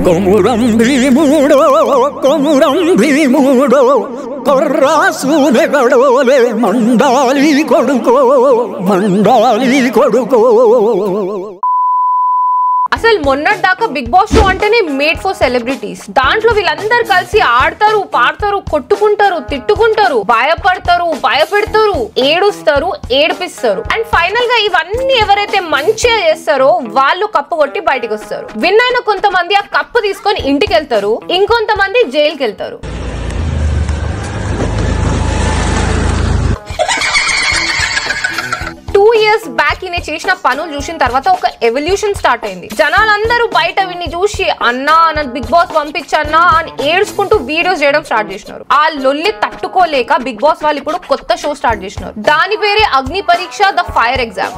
కొమురం భీముడో కొమురం భీముడో కొర్రాసులెగడోలే మండాలి కొడుకో మండాలి కొడుకో. అసలు మొన్నటిదాకా బిగ్ బాస్ షో అంటేనే మేడ్ ఫర్ సెలబ్రిటీస్. దాంట్లో వీళ్ళందరూ కలిసి ఆడతారు, పాడతారు, కొట్టుకుంటారు, తిట్టుకుంటారు, భయపడతారు, భయపెడతారు, ఏడుస్తారు, ఏడిపిస్తారు. అండ్ ఫైనల్ గా ఇవన్నీ ఎవరైతే మంచిగా చేస్తారో వాళ్ళు కప్పు కొట్టి బయటకు వస్తారు. విన్ అయిన కొంతమంది ఆ కప్పు తీసుకొని ఇంటికి వెళ్తారు, ఇంకొంతమంది జైలుకి వెళ్తారు. 2 years బ్యాక్ ఈయన చేసిన పనులు చూసిన తర్వాత ఒక ఎవల్యూషన్ స్టార్ట్ అయింది. జనాలందరూ బయట విని చూసి అన్నా నన్ను బిగ్ బాస్ పంపించన్నా అని ఏడ్చుకుంటూ వీడియోస్ చేయడం స్టార్ట్ చేసినారు. ఆ లొల్లి తట్టుకోలేక బిగ్ బాస్ వాళ్ళు ఇప్పుడు కొత్త షో స్టార్ట్ చేసినారు. దాని పేరే అగ్ని పరీక్ష ద ఫైర్ ఎగ్జామ్.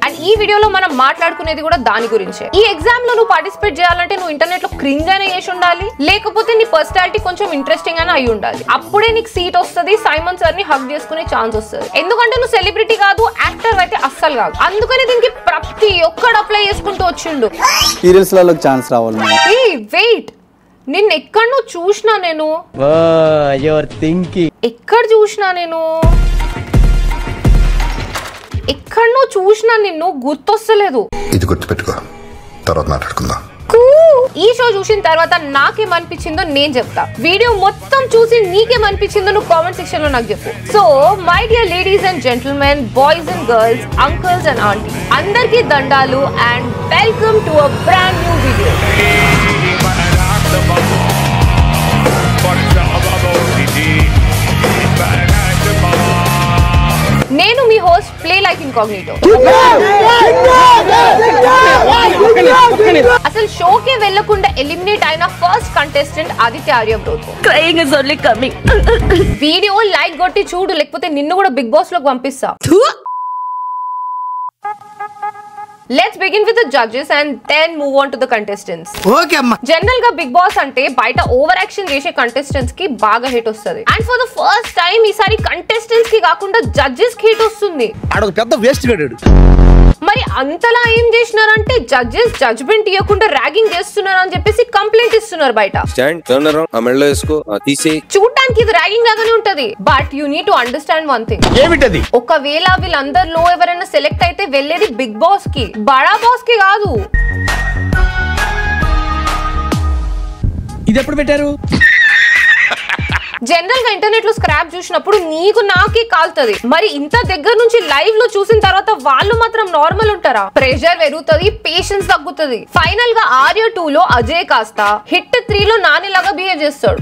అండ్ ఈ వీడియోలో మనం మాట్లాడుకునేది కూడా దాని గురించే. ఈ ఎగ్జామ్ లో నువ్వు పార్టిసిపేట్ చేయాలంటే నువ్వు ఇంటర్నెట్ లో క్రింజ్ అయినా చేసి ఉండాలి, లేకపోతే నీ పర్సనాలిటీ కొంచెం ఇంట్రెస్టింగ్ అయినా అయి ఉండాలి. అప్పుడే నీకు సీట్ వస్తుంది, సైమన్ సార్ ని హగ్ చేసుకునే ఛాన్స్ వస్తుంది. ఎందుకంటే నువ్వు సెలబ్రిటీ కాదు, యాక్టర్ అయితే అస్సలు కాదు. అందుకని దీనికి ప్రతి ఒక్కడు అప్లై చేసుకుంటూ వచ్చిండు. సీరియల్స్ లలో ఛాన్స్ రావాలి. వెయిట్, నిన్న ఎక్కడో చూసినా నేను. ఎక్కడ చూసినా నేను, ఎక్కడో చూసినా నిన్ను, గుర్తొస్తలేదు. ఇది గుర్తుపెట్టుకో, తర్వాత మాట్లాడుకుందాం. ఈ షో చూసిన తర్వాత నాకేమనిపించిందో నేను చెప్తా. వీడియో మొత్తం చూసి నీకేమనిపించిందో నువ్వు కామెంట్ సెక్షన్ లో నాకు చెప్పు. So my dear ladies and gentlemen, boys and girls, uncles and aunty, అందరికీ దండాలు and welcome to a brand new video. నేను మీ హోస్ట్ ప్లే లైక్ ఇన్కాగ్నిటో. అసలు షోకే వెళ్లకుండా ఎలిమినేట్ అయిన first contestant Aditya Aryavrat. Video like కొట్టి చూడు, లేకపోతే నిన్ను కూడా బిగ్ బాస్ లోకి పంపిస్తా. Let's begin with the judges and then move on to the contestants. Okay amma. General ga Big Boss ante baita over action chese contestants ki baga hit ostadi. And for the first time isari contestants ki kaakunda judges ki hit ostundi. Adu pedda waste gadaadu. మరి అంతలా ఏం చేసినారంటే judges judgement ఇవ్వకుండా ragging చేస్తున్నారు అని చెప్పేసి complaint ఇస్తున్నారు బయట. చూడటానికి ఇది ర్యాగింగ్ లాగానే ఉంటది. But you need to understand one thing. ఏమిటది? ఒకవేళ వీళ్ళందరిలో ఎవరైనా సెలెక్ట్ అయితే వెళ్ళేది బిగ్ బాస్ కి, బడా బాస్ కి కాదు. ఇది ఎప్పుడు పెట్టారు? జనరల్ గా ఇంటర్నెట్ లో స్క్రాప్ చూసినప్పుడు నీకు నాకే కాల్తది. మరి ఇంత దగ్గర నుంచి లైవ్ లో చూసిన తర్వాత వాళ్ళు మాత్రం నార్మల్ ఉంటారా? ప్రెషర్ పెరుగుతుంది, పేషెన్స్ తగ్గుతుంది. ఫైనల్ గా ఆర్య 2 లో అజయ్ కాస్త హిట్ 3 లో నాని లాగా బిహేవ్ చేస్తాడు.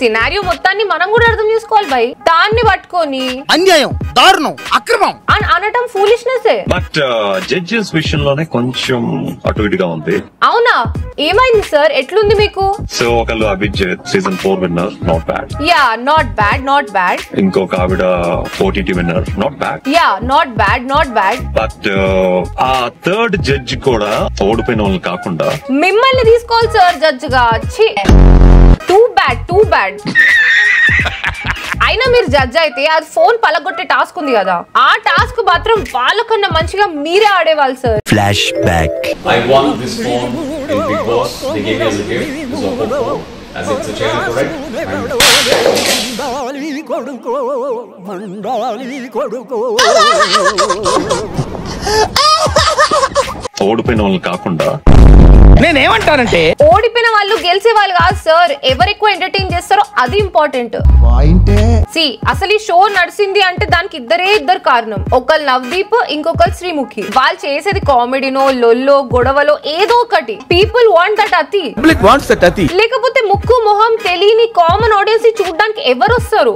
సినారియో మొత్తాన్ని మనం కూడా అర్థం చేసుకోవాలి భయ్. దాన్ని పట్టుకొని అన్యాయం, దారుణం, అక్రమం అని అనటం ఫూలిష్నెస్. బట్ జడ్జెస్ విషయంలోనే కొంచెం అటు ఇటుగా ఉంది. అవునా? ఏమైంది సార్? ఎట్లుంది మీకు? సో ఒకళ్ళు Abhijit season 4 winner, not bad. Yeah, not bad, not bad. ఇంకొక ఆవిడ OTT winner, not bad. Yeah, not bad, not bad. But ఆ థర్డ్ జడ్జి కూడా ఓడిపోయిన వాళ్ళు కాకుండా మిమ్మల్ని తీసుకోవాలి సార్ జడ్జ్ గా. Too bad, too bad. అయినా మీరు జడ్జ్ అయితే అది ఫోన్ పలగొట్టే టాస్క్ ఉంది కదా, ఆ టాస్క్ మాత్రం వాళ్ళకన్నా మంచిగా మీరే ఆడేవాళ్ళు sir. Flash back. I won this phone in Big Boss. They gave me as a gift. This is Oppo phone. As it's a channel, correct? ఓడిపోయిన వాళ్ళు కాకుండా నేనేమంటానంటే ఓడిపోయిన వాళ్ళు గెలిచే వాళ్ళు కాదు సార్, ఎవరు ఎక్కువ ఎంటర్టైన్ చేస్తారో అది ఇంపార్టెంట్. అసలు ఈ షో నడిచింది అంటే దానికి ఇద్దరు కారణం. ఒకళ్ళు నవదీప్, ఇంకొకరు శ్రీముఖి. వాళ్ళు చేసేది కామెడీనో, లొల్లో, గొడవలో ఏదో ఒకటి. పీపుల్ వాంట్ దట్ అతి. లేకపోతే ముక్కు మొహం తెలియని కామన్ ఆడియన్స్ చూడడానికి ఎవరు వస్తారు?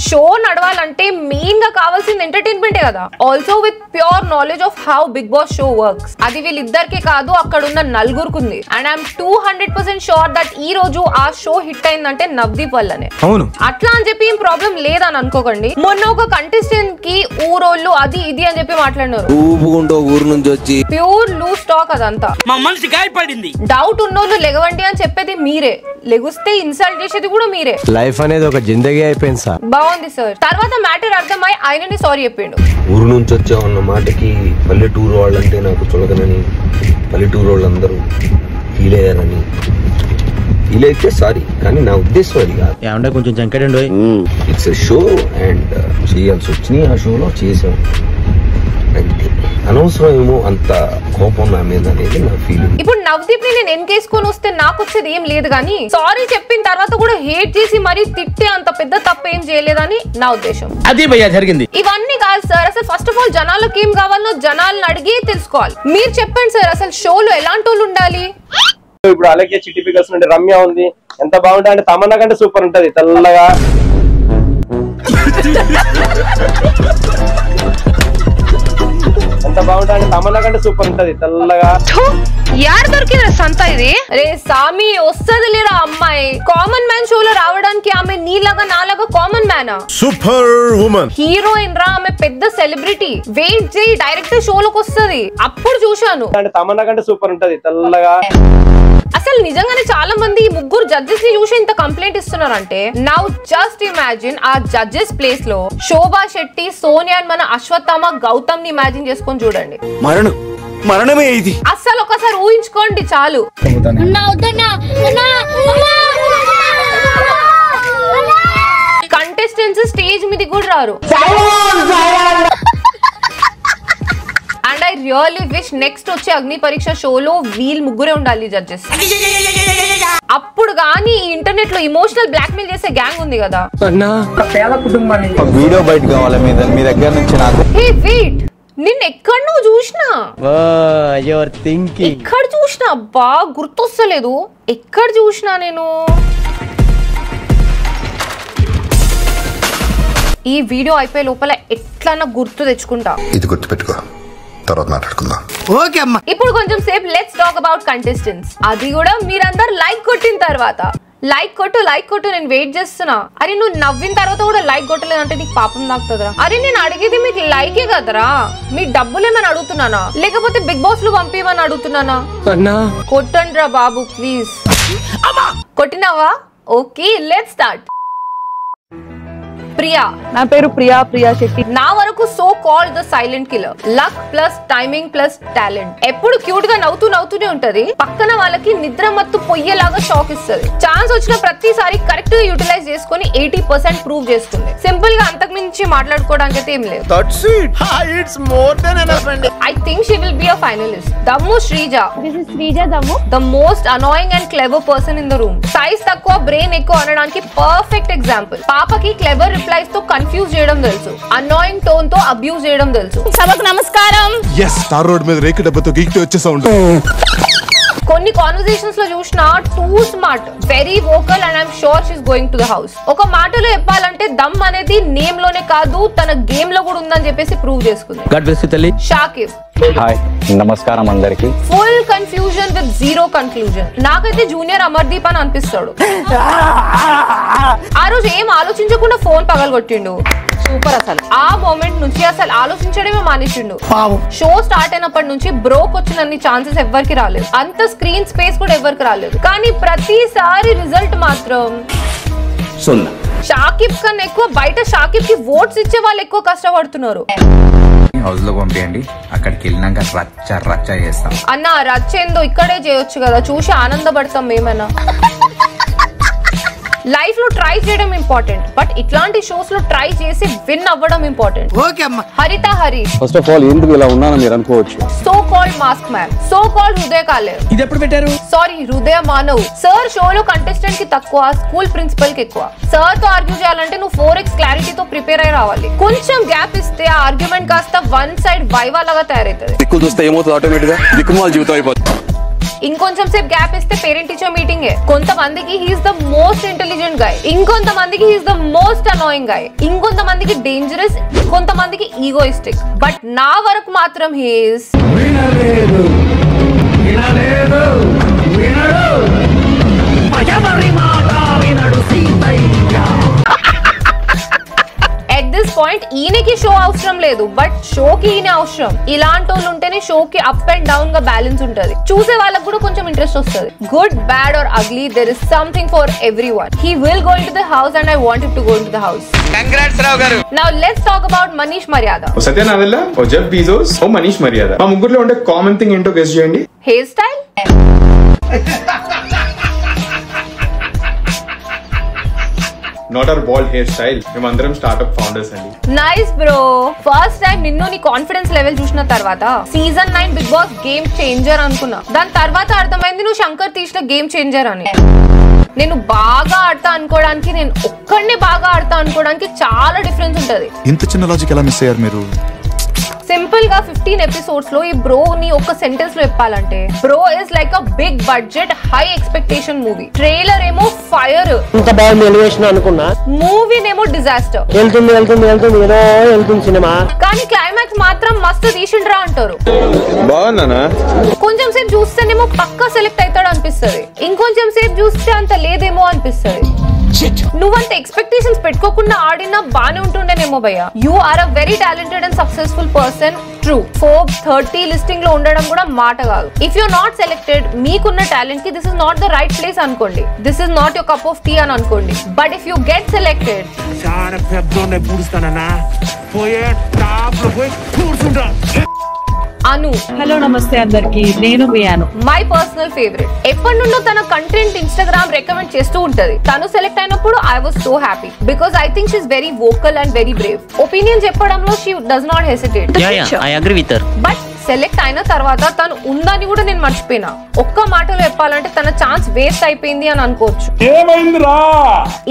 షో నడవాలంటే మెయిన్ గా కావాల్సింది ఎంటర్టైన్మెంటే కదా. Also with pure knowledge of how Bigg Boss show works. Works. అది వీళ్ళిద్దరికే కాదు, అక్కడ ఉన్న నలుగురికి ఉంది. అండ్ ఐఎమ్ 200% షూర్ దట్ ఈ రోజు ఆ షో హిట్ అయిందంటే నవదీప్ వల్లనే. అవును, అట్లా అని చెప్పి ఏం ప్రాబ్లం లేదని అనుకోకండి. మొన్న ఒక కంటెస్టెంట్ కి ఊరోళ్ళు అది ఇది అని చెప్పి మాట్లాడినారు. ఊరు నుంచి వచ్చి ప్యూర్ లూజ్ టాక్ అదంతా. మా మనసు గాయపడింది. డౌట్ ఉన్నోళ్ళు లెగవండి అని చెప్పేది మీరే, లెగుస్తే ఇన్సల్ట్ చేసేది కూడా మీరే. లైఫ్ అనేది ఒక జిందగీ అయిపోయింది సార్. బాగుంది సార్. తర్వాత మ్యాటర్ అర్థమై ఆయనని సారీ చెప్పిండు. ఊరు నుంచి వచ్చామన్న మాటకి పల్లెటూరు వాళ్ళంటే నాకు చులకనని, పల్లెటూరు వాళ్ళందరూ ఫీల్ అయ్యారని. ఫీల్ అయితే సారీ, కానీ నా ఉద్దేశం అది కాదు. ఏమంటే కొంచెం జంకడండి. ఇట్స్ ఎ షో అండ్ చేయాల్సి వచ్చినాయి, ఆ షోలో చేసాం అంతే. అనవసరం ఏమో అంత కోపం నా మీద అనేది నా ఫీలింగ్. ఇప్పుడు నవదీప్ ని నేను ఎన్కేసుకొని వస్తే నాకు వచ్చేది ఏం లేదు, కానీ సారీ చెప్పిన తర్వాత కూడా హేట్ చేసి మరీ తిట్టే అంత పెద్ద తప్పు ఏం చేయలేదని నా ఉద్దేశం. అది భయ్యా జరిగింది. ఇవన్నీ కాదు సార్, అసలు ఫస్ట్ ఆఫ్ ఆల్ జనాలకు ఏం కావాలో జనాలను అడిగి తెలుసుకోవాలి. మీరు చెప్పండి సార్, అసలు షోలో ఎలాంటి వాళ్ళు ఉండాలి? ఇప్పుడు అలాగే చిట్టి పికల్స్ నుండి రమ్య ఉంది, ఎంత బాగుంటుంది అంటే తమన్నా కంటే సూపర్ ఉంటది, తెల్లగా. ఎంత బాగుంటుంది తమన్నా కంటే సూపర్ ఉంటది, తెల్లగా. యార్ దొరికింది సంత ఇది. రే సామి వస్తది లేరా అమ్మాయి. కామన్ మ్యాన్ షోలో రావడానికి ఆమె నీలాగా నాలాగా కామన్ మ్యానా? సూపర్ ఉమెన్ హీరోయిన్ రా, ఆమె పెద్ద సెలబ్రిటీ. వెయిట్ చేయి, డైరెక్ట్ షోలోకి వస్తది, అప్పుడు చూశాను. తమన్నా కంటే సూపర్ ఉంటది, తెల్లగా. అసలు నిజంగానే చాలా మంది ఈ ముగ్గురు జడ్జెస్ ని చూసి ఇంత కంప్లైంట్ ఇస్తున్నారంటే, నౌ జస్ట్ ఇమాజిన్ ఆ జడ్జెస్ ప్లేస్ లో శోభా శెట్టి, సోనియా, మన అశ్వత్థామ, గౌతమ్ ని ఇమాజిన్ చేసుకొని చూడండి. మరణమే ఇది. అసలు ఒకసారి ఊహించుకోండి చాలు. కంటెస్టెంట్స్ స్టేజ్ మీద కూడా రారు. And I really wish next వచ్చే అగ్ని పరీక్ష షోలో వీళ్ళు ముగ్గురే ఉండాలి జడ్జెస్. అప్పుడు గానీ ఈ ఇంటర్నెట్ లో ఇమోషనల్ బ్లాక్ మెయిల్ చేసే గ్యాంగ్ ఉంది కదా. వీడియో బయట కావాలి మీ దగ్గర నుంచి నాకు. హే వెయిట్, నిన్న ఎక్కడో చూసినా. ఎక్కడ చూసినా అబ్బా, గుర్తొస్తలేదు. ఎక్కడ చూసినా నేను? ఈ వీడియో అయిపోయే లోపల ఎట్లన్నా గుర్తు తెచ్చుకుంటా. ఇది గుర్తుపెట్టుకో, తర్వాత మాట్లాడుకుందాం. ఓకే అమ్మా. ఇప్పుడు కొంచెం సేపు లెట్స్ టాక్ అబౌట్ కంటెస్టెంట్స్. అది కూడా మీరందరు లైక్ కొట్టిన తర్వాత. లైక్ కొట్టు, నేను వెయిట్ చేస్తున్నా. అరే నువ్వు నవ్విన తర్వాత కూడా లైక్ కొట్టలేదంటే నీకు పాపం తాకుతుందిరా. అరే నేను అడిగేది మీకు లైకే కదరా, మీ డబ్బులేమని అడుగుతున్నానా, లేకపోతే బిగ్ బాస్ లో పంపిమని అడుగుతున్నానా? కొట్టండి రా బాబు ప్లీజ్. కొట్టినావా? Okay let's start. ప్రియా. నా పేరు ప్రియా శెట్టి. నా వరకు so called the silent killer. Luck plus timing plus talent. ఎప్పుడు క్యూట్ గా నవ్వుతూనే ఉంటది. పక్కన వాళ్ళకి నిద్ర మత్తు పొయ్యేలాగా షాక్ ఇస్తుంది. ఛాన్స్ వచ్చిన ప్రతిసారి కరెక్ట్ గా యూటిలైజ్ చేసుకుని 80% ప్రూవ్ చేస్తుంది. సింపుల్ గా అంతకు మించి మాట్లాడుకోవడానికి అయితే ఏం లేదు. I think she will be a finalist. Dammu Shrija. This is Shrija Dammu. The most annoying and clever person in the room. Size takkuva, brain ekku అనడానికి perfect example. పాపకి clever replies తో కన్ఫ్యూజ్ చేయడం తెలుసు, annoying tone తో abuse చేయడం తెలుసు. సభకు నమస్కారం. yes స్టార్ రోడ్ మీద రేకు డబ్బతో గీక్తో వచ్చే సౌండ్. కొన్ని కాన్వర్సేషన్స్ లో చూసినా two smart, very vocal and I'm sure she's going to the house. ఒక మాటలో చెప్పాలంటే దమ్ అనేది నేమ్ లోనే కాదు తన గేమ్ లో కూడా ఉందని చెప్పేసి ప్రూవ్ చేసుకుంది. గాడ్ బ్లెస్ యు తల్లి. షాకిబ్. హాయ్, నమస్కారం అందరికి. Full confusion with zero conclusion. నాకైతే జూనియర్ అమర్దీప్ అని అనిపిస్తాడు. ఆ రోజు ఏం ఆలోచించకుండా ఫోన్ పగలగొట్టిండు. సూపర్. అసలు ఆ మూమెంట్ నుంచి అసలు ఆలోచించడమే మానేసిండు. షో స్టార్ట్ అయినప్పటి నుంచి బ్రోక్ వచ్చినన్ని ఛాన్సెస్ ఎవ్వరికి రాలేదు, అంత స్క్రీన్ స్పేస్ కూడా ఎవరికి రాలేదు. కానీ ప్రతిసారి రిజల్ట్ మాత్రం షాకిబ్ కన్నా ఎక్కువ బయట షాకిబ్ కి ఓట్స్ ఇచ్చే వాళ్ళు ఎక్కువ కష్టపడుతున్నారు. హౌస్ లో పంపియండి, అక్కడికి వెళ్ళినాక రచ్చ చేస్తాం. అన్న రచ్చ ఏందో ఇక్కడే చేయొచ్చు కదా, చూసి ఆనందపడతాం ఏమైనా. లైఫ్ లో ట్రై చేయడం ఇంపార్టెంట్, బట్ ఇట్లాంటి షోస్ లో ట్రై చేసి విన్ అవ్వడం ఇంపార్టెంట్. హరిత హరీష్. ఫస్ట్ ఆఫ్ ఆల్ ఎందుకు ఇలా ఉన్నానో మీరు అనుకోవచ్చు. So called mask man, so called హృదయ కాలేవ్. ఇది ఎప్పుడు పెట్టారు? సారీ, హృదయ మానవ్. సార్ షోలో కంటెస్టెంట్ కి తక్కువ, స్కూల్ ప్రిన్సిపల్ కి ఎక్కువ. సార్ తో ఆర్గ్యూ చేయాలంటే నువ్వు 4x క్లారిటీతో ప్రిపేర్ అయి రావాలి. కొంచెం గ్యాప్ ఇస్తే ఆ ఆర్గ్యుమెంట్ కాస్త వన్ సైడ్ వైవా లాగా తయారైతుంది. దిక్కులు చూస్తే ఏమవుతుంది, ఆటోమేటిక్ గా దిక్కుమాల జీవితం అయిపోతుంది. ఇంకొంచెం సేపు గ్యాప్ ఇస్తే పేరెంట్ టీచర్ మీటింగ్. కొంతమందికి he's the most intelligent guy, ఇంకొంతమందికి he's the most annoying guy, ఇంకొంతమందికి డేంజరస్, కొంతమందికి ఈగోయిస్టిక్. బట్ నా వరకు మాత్రం హీఈస్ ఎట్ దిస్ పాయింట్ ఈయనకి షో అవసరం లేదు, బట్ షోకి ఈయన అవసరం. ఇలాంటి వాళ్ళు ఉంటేనే షోకి అప్ అండ్ డౌన్ గా బ్యాలెన్స్ ఉంటది, చూసే వాళ్ళకి కూడా కొంచెం ఇంట్రెస్ట్ వస్తుంది. Good, bad or ugly, there is something for everyone. He will go into the house and I want him to go into the house. Congrats Rao garu. Now let's talk about Manish Maryada. Satya Nadella, ఓ Jeff Bezos, ఓ మనీష్ మర్యాద. మా ముగ్గురులో ఉండే common thing ఏంటో guess చేయండి. Hair style. Not our bald hair style. మేమందరం startup founders అండి. Nice bro. First time నిన్ను నీ కాన్ఫిడెన్స్ లెవెల్ చూసిన తర్వాత season 9 Bigg Boss game changer అనుకున్నా. దాని తర్వాత అర్థమైంది నువ్వు శంకర్ తీసిన గేమ్ చేంజర్ అని. నేను బాగా ఆడతా అనుకోవడానికి, నేను ఒక్కడినే బాగా ఆడతా అనుకోవడానికి చాలా డిఫరెన్స్ ఉంటది. ఇంత చిన్న లాజిక్ ఎలా మిస్ అయ్యారు మీరు? సింపుల్ గా 15 ఎపిసోడ్స్ లో ఈ బ్రో ని ఒక్క సెంటెన్స్ లో చెప్పాలంటే, bro is like a big budget high expectation movie. Trailer ఏమో ఫైర్, ఇంత బాగుంది ఎలివేషన్ అనుకున్నా. మూవీ నేమో డిజాస్టర్. వెళ్తుంది సినిమా, కానీ క్లైమాక్స్ మాత్రం మస్తు తీసిండ్రా అంటారు. బాగుందనా? కొంచెం సేపు చూస్తేనేమో పక్కా సెలెక్ట్ అవుతాడు అనిపిస్తుంది, ఇంకొంచెం సేపు చూస్తే అంత లేదేమో అనిపిస్తుంది. నువ్వంత ఎక్స్పెక్టేషన్స్ పెట్టుకోకుండా ఆడినా బానే ఉంటుండేనేమో భయ్యా. You are a very talented and successful person. True. Forbes 30 listing లో ఉండడం కూడా మాట కాదు. ఇఫ్ యూ నాట్ సెలెక్టెడ్, మీకున్న టాలెంట్ కి this is not the right place అనుకోండి, this is not your cup of tea అని అనుకోండి. But if you get selected, చాలా పెద్దోనే పూడుస్తానన్నా, పోయే టాప్ లో పోయి కూర్చుంటా. అను. హలో నమస్తే అందరికి, నేను మీ అను. My personal favourite. ఎప్పటి నుండో తన కంటెంట్ ఇన్స్టాగ్రామ్ రికమెండ్ చేస్తూ ఉంటది. తను సెలెక్ట్ అయినప్పుడు I was so happy because I think she's very vocal and very brave. Opinion చెప్పడంలో she does not hesitate. I agree with her. But select అయిన తర్వాత తను ఉందని కూడా నేను మర్చిపోయినా. ఒక్క మాటలో చెప్పాలంటే తన ఛాన్స్ వేస్ట్ అయిపోయింది అని అనుకోవచ్చు.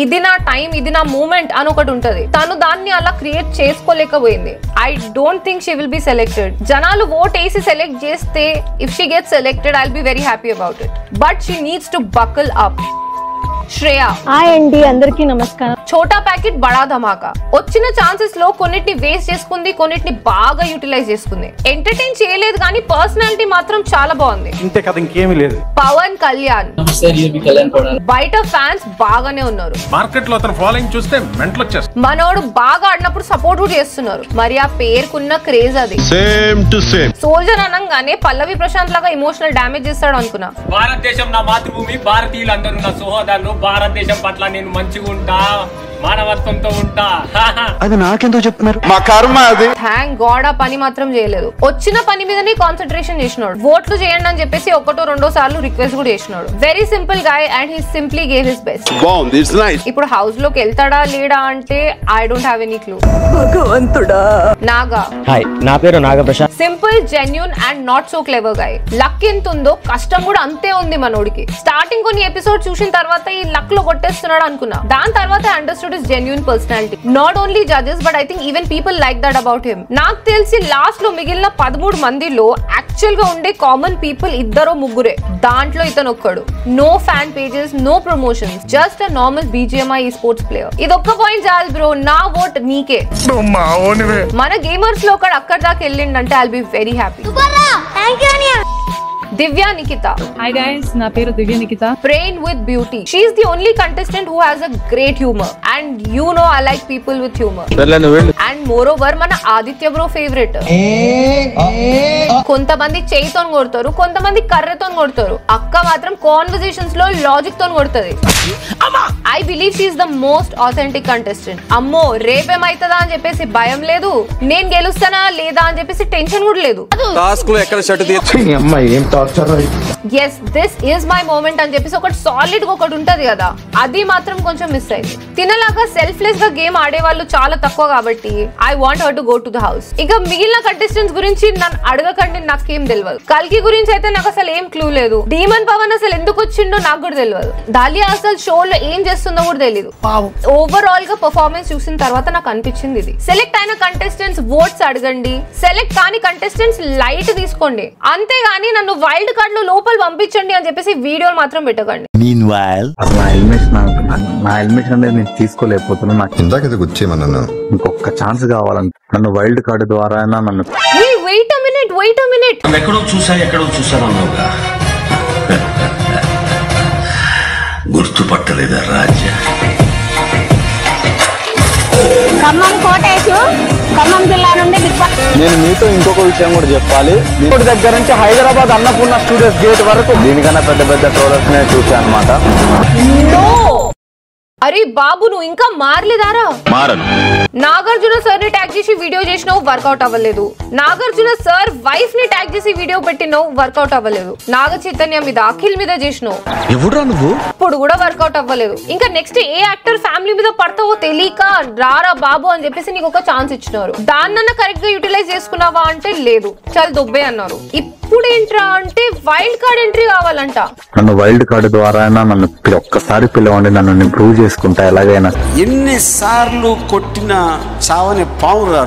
ఇది నా టైం, ఇది నా మూమెంట్ అని ఒకటి ఉంటది. తను దాన్ని అలా క్రియేట్ చేసుకోలేకపోయింది. I don't think she will be selected. జనాలు ఓట్ వేసి సెలెక్ట్ చేస్తే if she gets selected I will be very happy about it. But she needs to buckle up. Shreya. Hi అండి, అందరికీ నమస్కారం. ఛోటా ప్యాకెట్ బడా ధమాకా. వచ్చిన ఛాన్సెస్ లో కొన్నిటిని వేస్ట్ చేసుకుంది, కొన్నిటిని బాగా యూటిలైజ్ చేసుకుంది. ఎంటర్టైన్ చేయలేదు కానీ పర్సనాలిటీ మాత్రం చాలా బాగుంది. ఇంతే కదా, ఇంకేమీ లేదు. పవన్ కళ్యాణ్. బయట ఫ్యాన్స్ బాగానే ఉన్నారు. మార్కెట్ లో అతను ఫాలోయింగ్ చూస్తే మెంటల్ వచ్చేస్తుంది. మనోడు బాగా ఆడినప్పుడు సపోర్ట్ కూడా చేస్తున్నారు. మరి ఆ పేరుకున్న క్రేజ్ అది. Same to same. సోల్జర్ అనగానే పల్లవి ప్రశాంత్ లాగా ఎమోషనల్ డ్యామేజ్ చేస్తాడు అనుకున్నా. భారతదేశం నా మాతృభూమి, భారతీయులందరూ నా సోదరులు, భారతదేశం పట్ల నేను మంచిగా ఉంటా, మానవత్వంతో ఉంటా. అది నాకెందుకు చెప్తున్నారు? మా కర్మ అది. థ్యాంక్ గాడ్ ఆ పని మాత్రం చేయలేదు. వచ్చిన పని మీదనే కాన్సన్ట్రేషన్ చేసినాడు. ఓట్లు చేయండి అని చెప్పేసి ఒకటో రెండో సార్లు రిక్వెస్ట్ కూడా చేసినాడు. Very simple guy and he simply gave his best. ఇప్పుడు హౌస్ లోకి వెళ్తాడా లేడా అంటే I don't have any clue. భగవంతుడా. నాగా. హాయ్, నా పేరు Nagaprasad. Simple, genuine and not so clever guy. Luck ఎంత ఉందో కష్టం కూడా అంతే ఉంది మనోడికి. స్టార్టింగ్ కొన్ని ఎపిసోడ్ చూసిన తర్వాత ఈ లక్ లో కొట్టేస్తున్నాడు అనుకున్నా. దాని తర్వాత understood his genuine personality. Not only judges but I think even people like that about him. నాకు తెలిసి లాస్ట్ లో మిగిలిన 13 మందిలో యాక్చువల్ గా ఉండే కామన్ పీపుల్ 2-3. దాంట్లో ఇతను ఒక్కడు. No fan pages, no promotions, just a normal BGMI sports player. ఇది ఒక్క పాయింట్ చాలు బ్రో, నా ఓట్ నీకే. మన గేమర్స్ లో ఒకడు అక్కడ దాకా వెళ్ళిండంటే I'll be very happy. Divya Nikhita. Hi guys, నా పేరు దివ్య Nikhita. Brain with beauty. She is the only contestant who has a great humor. And you know I like people with humor. And moreover, మన ఆదిత్య బ్రో ఫేవరెట్. కొంతమంది చేయితో కొడతారు, కొంతమంది కర్రతో కొడతారు. అక్క మాత్రం కాన్వర్సేషన్స్ లో లాజిక్ తో కొడుతుంది. I believe she is the most authentic contestant. అమ్మో రేపేమైతుందా అని చెప్పేసి భయం లేదు, నేను గెలుస్తానా లేదా అని చెప్పేసి టెన్షన్ కూడా లేదు. Yes this is my moment అని చెప్పేసి ఒకటి సాలిడ్ గా ఒకటి ఉంటది కదా, అది మాత్రం కొంచెం మిస్ అయింది. తినలాగా సెల్ఫ్లెస్ గా గేమ్ ఆడే వాళ్ళు చాలా తక్కువ కాబట్టి I want her to go to the house. ఇక మిగిలిన కంటెస్టెంట్స్ గురించి నన్ను అడగకండి, నాకేం తెలియదు. కల్కి గురించి అయితే నాకు అసలు ఏం క్లూ లేదు. డీమన్ పవన్ అసలు ఎందుకు వచ్చిండో నాకు కూడా తెలియదు. దాలియా అసలు షోలో ఏం చేస్తుందో కూడా తెలియదు. ఓవరాల్ గా పర్ఫార్మెన్స్ చూసిన తర్వాత నాకు అనిపించింది ఇది. సెలెక్ట్ అయిన కంటెస్టెంట్స్ ఓట్స్ అడగండి, సెలెక్ట్ కాని కంటెస్టెంట్స్ లైట్ తీసుకోండి. అంతేగాని నన్ను వైల్డ్ కార్డ్ లో లోపల పంపించండి అని చెప్పేసి వీడియోలు మాత్రం పెట్టకండి. నా ఎలిమినేషన్ అనేది నేను తీసుకోలేకపోతున్నా. నాకు ఇందాక గుర్చేమన్నాను, ఇంకొక ఛాన్స్ కావాలంటే నన్ను వైల్డ్ కార్డు ద్వారా నన్ను వెయిట్ అ మినిట్ ఎక్కడో చూసాను అన్నావుగా, గుర్తుపట్టలేదా రాజా? ఖమ్మం కోటేశు, ఖమ్మం జిల్లా నుండి నేను మీతో ఇంకొక విషయం కూడా చెప్పాలి. ఇప్పటి దగ్గర నుంచి హైదరాబాద్ అన్నపూర్ణ స్టూడియోస్ గేట్ వరకు దీనికన్నా పెద్ద ట్రోలర్స్ నేను చూసాను అనమాట. అరే బాబు నువ్వు ఇంకా మారలేదారా? మారను. నాగార్జున సార్ ని ట్యాగ్ చేసి వీడియో చేసినావు, వర్కౌట్ అవ్వలేదు. నాగార్జున సార్ వైఫ్ ని ట్యాగ్ చేసి వీడియో పెట్టినావు, వర్కౌట్ అవ్వలేదు. నాగ చైతన్య మీద, అఖిల్ మీద చేసినావు, ఎవడురా నువ్వు? ఇప్పుడు కూడా వర్కౌట్ అవ్వలేదు. ఇంకా నెక్స్ట్ ఏ యాక్టర్ ఫ్యామిలీ మీద పడతావో తెలియక రారా బాబు అని చెప్పేసి నీకు ఒక ఛాన్స్ ఇచ్చినారు. దాన్నన్నా కరెక్ట్ గా యూటిలైజ్ చేసుకున్నావా అంటే లేదు, చాలా దొబ్బే అన్నారు. ఇప్పుడు ఏంట్రా అంటే వైల్డ్ కార్డ్ ఎంట్రీ కావాలంట. నన్ను వైల్డ్ కార్డు ద్వారా నన్ను ఒక్కసారి పిలవండి, నన్ను ప్రూవ్ చేసుకుంటా ఎలాగైనా. ఎన్నిసార్లు కొట్టిన చావని పావురా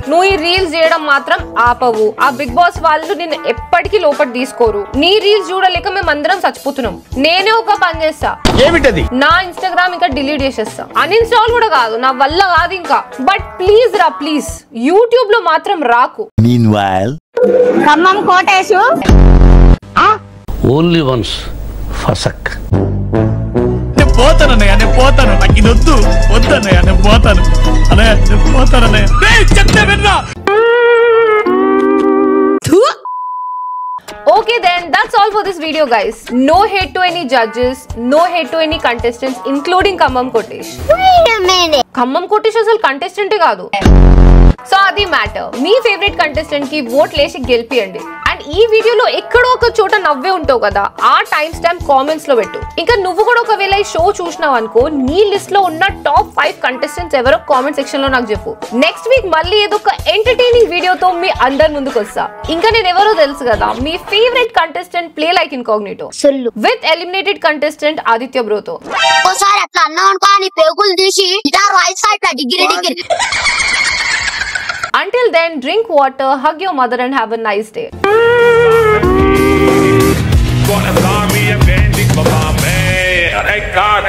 నువ్వు ఈ రీల్స్ చేయడం మాత్రం ఆపవు. ఆ బిగ్ బాస్ వాళ్ళు నిన్ను ఎప్పటికీ లోపల తీసుకోరు. నీ రీల్స్ చూడలేక మేము అందరం చచ్చిపోతున్నాం. నేనే ఒక పని చేస్తా, ఏమిటది? నా ఇన్స్టాగ్రామ్ ఇంకా డిలీట్ చేసేస్తా. అన్ఇన్స్టాల్ కూడా కాదు, నా వల్ల కాదు ఇంకా. బట్ ప్లీజ్ రా, ప్లీజ్ యూట్యూబ్ లో మాత్రం రాకు. ఖమ్మం కోటేశు ఓన్లీ వన్స్ ఫసక్. నేను పోతాను, నాకు ఇది వద్దన్నయ్య, నేను పోతాను అన్నయ్య, నేను పోతానన్నయ్య. చెప్తే విన్నా. Okay then, that's all for this video guys. No hate to any judges, no hate to any contestants including Khammam Kotesh. Wait a minute. Khammam Kotesh అసలు కంటెస్టెంట్ కాదు. సో అది మ్యాటర్. మీ ఫేవరెట్ కంటెస్టెంట్ కి vote లేసి గెలిపియండి. And ఈ వీడియోలో ఎక్కడో ఒక చోట నవ్వే ఉంటావు కదా, ఆ టైం స్టాంప్ కామెంట్స్ లో పెట్టు. ఇంకా నువ్వు కూడా ఒకవేళ ఈ షో చూసినావు అనుకో, నీ లిస్ట్ లో ఉన్న టాప్ 5 కంటెస్టెంట్స్ ఎవరో కామెంట్ సెక్షన్ లో నాకు చెప్పు. నెక్స్ట్ వీక్ మళ్ళీ ఏదో ఒక ఎంటర్టైనింగ్ వీడియోతో మీ అందరి ముందుకు వస్తా. ఇంకా నేను ఎవరో తెలుసు కదా, మీ favourite contestant play like incognito with eliminated contestant Aditya బ్రోతో. ఒకసారి అట్లా అన్నావు కానీ పేగులు తీసి గిటార్ వాయిస్తా ఇట్లా degree. Until then, drink water, hug your mother and have a nice day. I can't